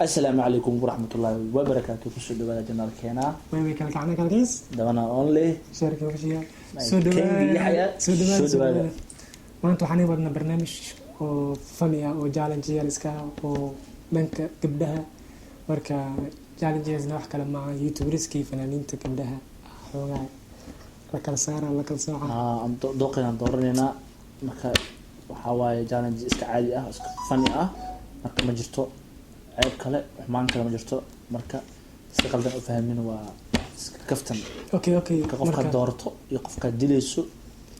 السلام عليكم ورحمة الله وبركاته. كسر دواء جنال كينا. وين كلك عنا كالكيس؟ دوانا أونلي. شركة وشيء. سودواء. ما أنتوا حني بدنا برنامج وفنية وجالنجية لسكا وبنك قبلها وركا جالنجية زناح كلام مع يوتيوبرز كيف فنانين تقبلها حوجا لكل سارة لكل ساعة. أم دوقنا دورنا مك حواي جالنجي إسك عادي إسك فنية مك مجرته عيب كله حمان كله مجرته مركا استقلنا فهمين وكفتن. أوكي. قفك دورته يقفك دليسو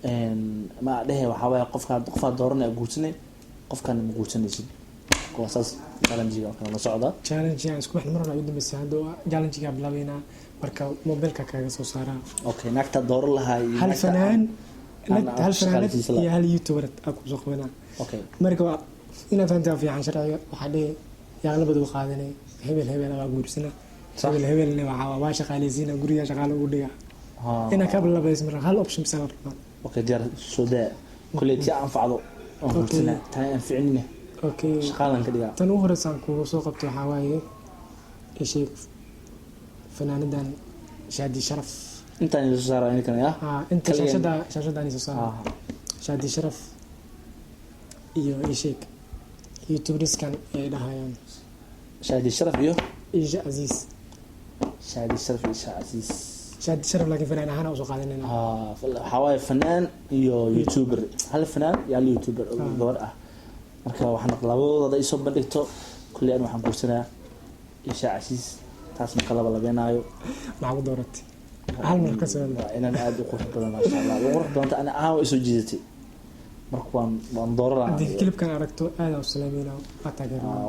إن ما عليه وحواي قفك دورنا جوتني قفك أنا مجوتني زين. كواساس جالنجي وكنا نصعدا. جالنجي إسكو إحنا مرة يودي بس هذا جالنجي قبل بينا مركا موبايلك كذا صارا. أوكي نكتة دور لها. هل فنان يا هل يوتيوبر أكو زخمنا. أوكي. مركا إنا فهمتها في عن شرعي وحدي يغلب دو قادني هبل أنا بقول سنة. هبل اللي وعوا شغالي زينة قرية شغالة قرية. إنا قبل لا بس مرة هل أوبشن بسبب. أوكي ديار سوداء كليتي أنفعله. أوكي. تاني أنفعني. أوكي. شغالة كده. تنوه رسام كوسوق بتوحواي إيش فنان دان شادي شرف. أنت اللي صار يعني كان يا. أنت شاشة داني صار. شادي شرف. إيشيك يوتيوبرز كان يدهايان. شادي شرف يو. إيش عزيز. شادي شرف إيش عزيز. شادي شرف لكن فنان أنا وسوق علينا. حواي فنان يوتيوبر. هل فنان يا اليوتيوبر دور marka waxaan labadooda ay soo bandhigto kulli aan waxaan guursanaa Isha Casiis taas marka la beenaayo maxaa ku dooratay hal mar ka soo inaan aad u qurux badan ma sha Allah qurux badan ana aaw isu jiidatay marka waan dooraa hadii clipkan aragto aad u salaameena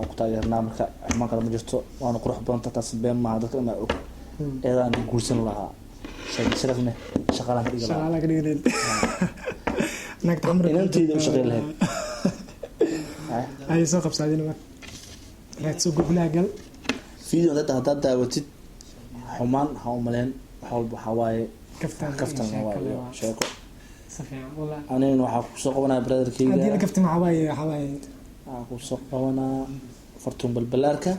ku taageernaa marka ma kala ma jirto waan qurux badan taas been ma dadka ma og eedaan guursan lahaa shay sharafna shaqaalaha ka dhigay nagta amr inanteedu shaqeyn lahayd أي سوق بساعدين ما راح تسوق بلاقل فيديو هذا داوتي حمان حوملين حول بحواي كفتن حواي شيكو صفيان والله أنا نوح سوق وانا برادر كي هذه اللي كفتن حواي سوق وانا فرتون بالبلاركة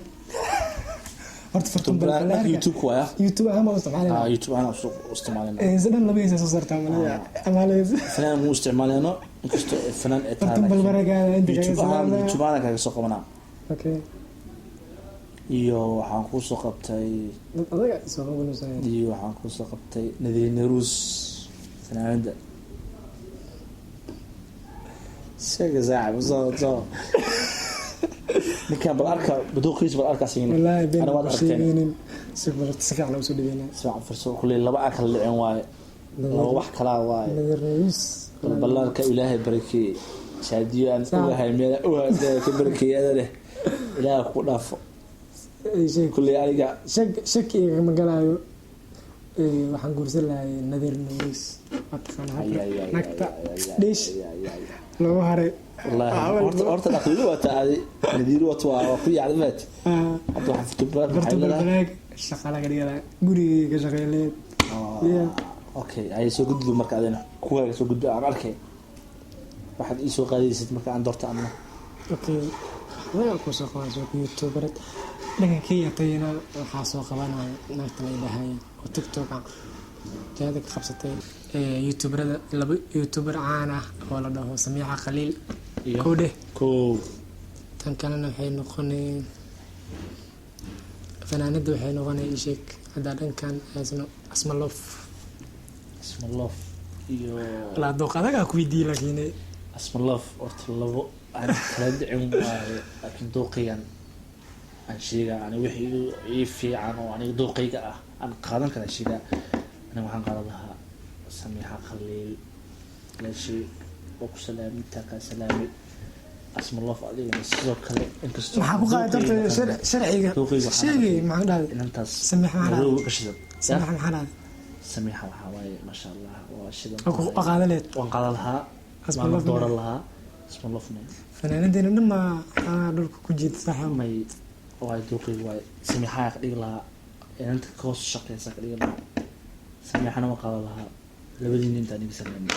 فرتون بالبلاركة يوتيوب كويا يوتيوب أهم استعمالنا يوتيوب أنا استعمالنا زين لبيس صرت عمليه فنان مو استعمالنا فنان فرتون بالبلاركة أنت يوتيوب أنا كذا سوق وانا أوكي iyo waxaan ku soo qabtay iyo waxaan ku soo qabtay Nadiir Nirus fanaanada sheega zaab soo nikan balarka badooqiis balarka siin ana wada arkeen si fiican soo dhaweeyna soo farso kulli laba akal dhicin waaye laba wax kala waaye Nadiir Nirus balarka Ilaahay barakii shaadiyaan oo haymeeda oo ka barakiyada leh Ilaahay ku dhaafo كل يعني شك مقالة waxaan guursan lahay Nadiir Nirus atqan hada nagta dish loo haray wallahi horta dhaqliga waa taadi Nadiir waa ku yaacdaad hadda waxaan fitbaa balaag shaqala gariga guriga ka shaqeeyay okay ay soo gudbo marka adina kuwa soo gudbo aan arkay waxaad ii soo qaadaysid marka aan doorto ama okay waa ku soo qaadayso YouTuber لكن كي يعطينا خاصة قبنا نحتاج لها وتيك توك هذا خمسة يوتيوبر يوتيوبر عانة ولا ده سميعة خليل كوده كان لنا حين نقني فنان ندو حين نغني إيشك هذا كان اسم الله لا دوق هذا كويدي لكن اسم الله ورت الله عن خلد عم لكن دوقيا عن شيء يعني وحي في عنه يعني دوقيقة عن قادم كذا شيء أنا ما حنقول لها سميحة خليل لا شيء بوك سلامي تاكا سلامي اسم الله فاضي السوق كله انكستو ما حبقى ترى شرعي شيء ما هذا انت سميحة محل سميحة محل سميحة وحواي ما شاء الله وشدة أقالت وانقال لها اسم الله دور لها اسم الله فنان دينا لما دول كوجيت صح ما واي دوقي واي سميحة قليلا يعني أنت كوس شقي قليلا سميحة أنا وقال لها لبدين أنت أني بسلمني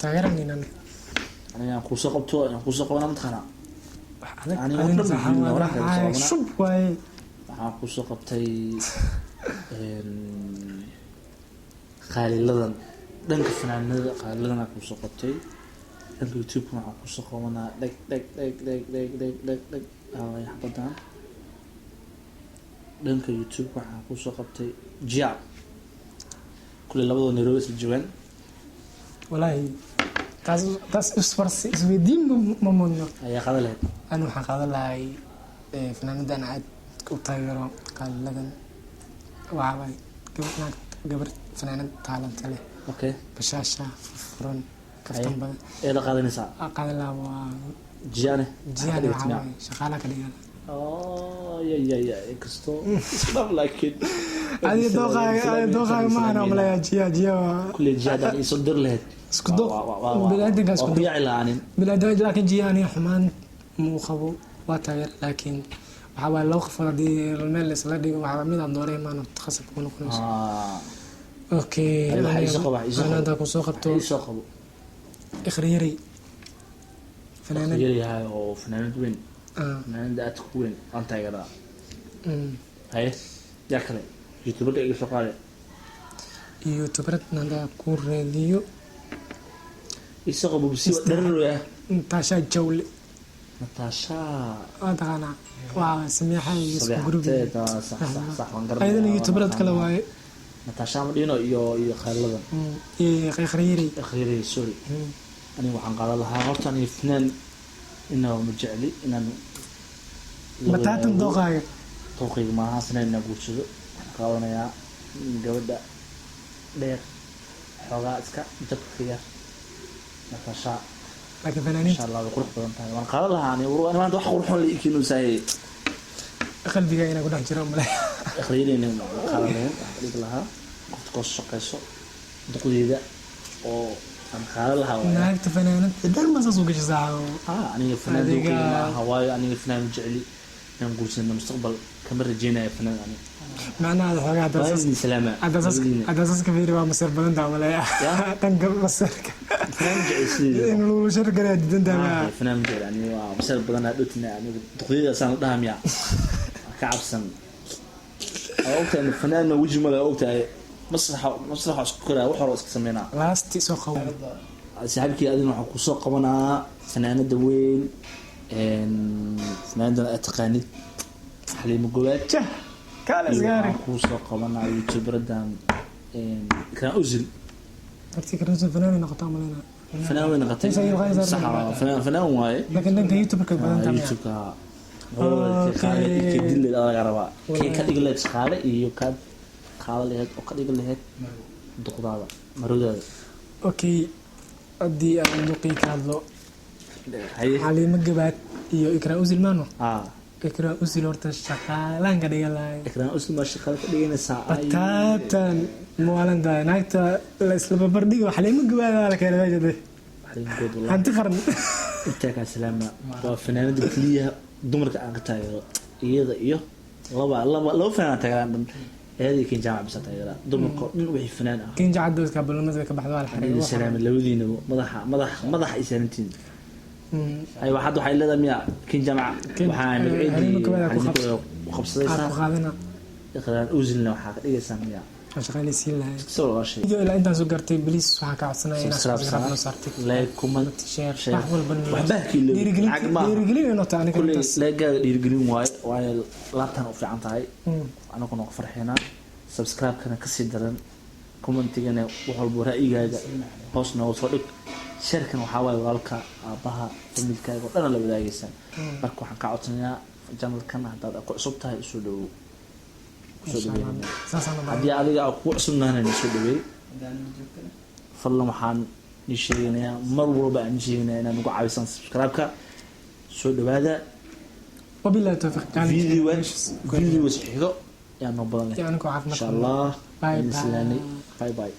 تغيرني أنا أنا كوس قبتو أنا كوس قبنا متخنا aniga oo dhan video waraha ay shub way waxaan ku soo qabtay qaaliladan dhanka fanaanada qaaliladan aan ku soo qabtay dhanka YouTube waxaan ku soo qabanaa dhag ay xabadan dhanka YouTube waxaan ku soo qabtay Jia kulli labadoo Nairobi isla joogaan wallahi taas isfarsi isweydiin ma mudno ayaa qada lahayd anu waxaan qaadan lahay fanaanadan aad u taageero qaaliladan waaway gabar fanaanad taalanta leh okay bashaasha furan kaftan badan ee la qaadanaysaa qaadan lahaa waa Jiane waaway shaqaalaha ka dhigan ya kasto isdhaf laakiin adi dooqaaga maana malaya jiya kulli jihadaan isoo dir lahayd isku dooq bilaadanka isku dooq yaa ilaanin bilaadan laakiin jiyaani xumaan muu qabo waa taageer laakiin waxa waa loo qof hadii meel isla dhigo waxa mid aan doorey maana khasab ku noqonayso okay ana ku soo qabto isoo qabo ikhriyari fanaanad yahay oo fanaanad weyn fanaanad aad ku weyn aan taageeraa hay yaa kale YouTube iga soo qaaday YouTube nanda ku raadiyo isoo qabo bisi dharroya Natasha Jawle Natasha adana waa sameexay isku group صح وانقرب aydan YouTube kala waaye Natasha Madino iyo qaaliladan khayri sorry ani waxaan qaadan lahaa horta ani fanaan inuu majecli inaan matatan dooqaaga maaha fanaan inaan guursado qaadanayaa gabadha dheer xoogaa iska jabkiya Natasha laakiin fanaaniin insha Allah qurux badan tahay waan qaadan lahaa ani maanta wax qurxoon la ikiinu saayay qalbiga inaa ku dhex jiro male khayri inaan qaadan lahaa qofka ka shaqeyso duqeeda oo aan qaadan lahaa naagta fanaanad dal ma soo gashaa aniga fanaan duqeeda hawaayo aniga fanaan jecli inaan guursado mustaqbal kama rajeynayo fanaan ani macnaha xogaa adasas ka fiiri waa masir badan daamalaya dhanka masirka fanaan jecli in loo shirkada didan daamaa fanaan jecli ani waa masir badan dhutna aniga duqeeda saan dhaamiya ka cabsan awtaan fanaan wajhi mala awtaay masraxa isku koraa wax hore iska sameynaa laasti soo qaw saxibkii adina waxa ku soo qabanaa fanaanada weyn fanaanada taqaanid Xaliimo Gobaad kala isgaari ku soo qabanaa YouTuberadan Ikran Uzil arti Ikran Uzil fanaan noqotaa malena fanaan weyn noqotay sax fanaan waaye laakiin dhanka YouTube ka badan tahay YouTube ka dil laga rabaa ka dhigaleed shaqaale iyo ka qaada lahayd oo ka dhigan lahayd duqdaada marudada okay adii aan duqii ka hadlo Xaliimo Gobaad iyo Ikran Uzil maano Ikran Uzil horta shaqaalaan ka dhigan lahayd Ikran Uzil ma shaqaale ka dhiganaysaa batatan moolan naagta la isla barbardhigo Xaliimo Gobaad la kala wajade Xaliimo Gobaad wallahi anti qaran inta ka salaama waa fanaanada kaliya dumarka aan ka taageero iyada iyo laba fanaan taageeraan هذه كين جامعة بس تغيرها دمر وحي فنان كين جامعة دوس قبل ما ذاك بحثوا على الحريق السلام اللودين مضح إسانتين أي واحد وحي لذا مياه كين جامعة وحان عيدي وخبص ليسا إخلال أوزلنا وحاق إيه سامية شغال يسير لها سوى غشي فيديو إلا أنت سوقرتي بليس وحاكا عصنا إنا سبسكرايب نصارتك لايك كومنت شير أحوال بنوات وحباكي اللي ديرقلين إنو تاني كل لايقا ديرقلين واي لابتان وفي عن تاي أنا كنا فرحينا سبسكرايب كنا كسي درن كومنتي كنا وحلبو رأيقا هوسنا وصدق شاركنا وحاواي والكا أباها فميلكا أنا لا بدايسان بركو حنكا عطنيا جانل كنا هداد أكو عصبتها يسودو haddii adiga aad ku cusubnaanayna soo dhaweey fadlan waxaan ni sheeganayaa mar walba aan sheeganayaa inaad ugu caawisan subscribe-ka soo dhawaada wabillahi tawfiiq video xigo yaa noo badan leh insha Allah bye bye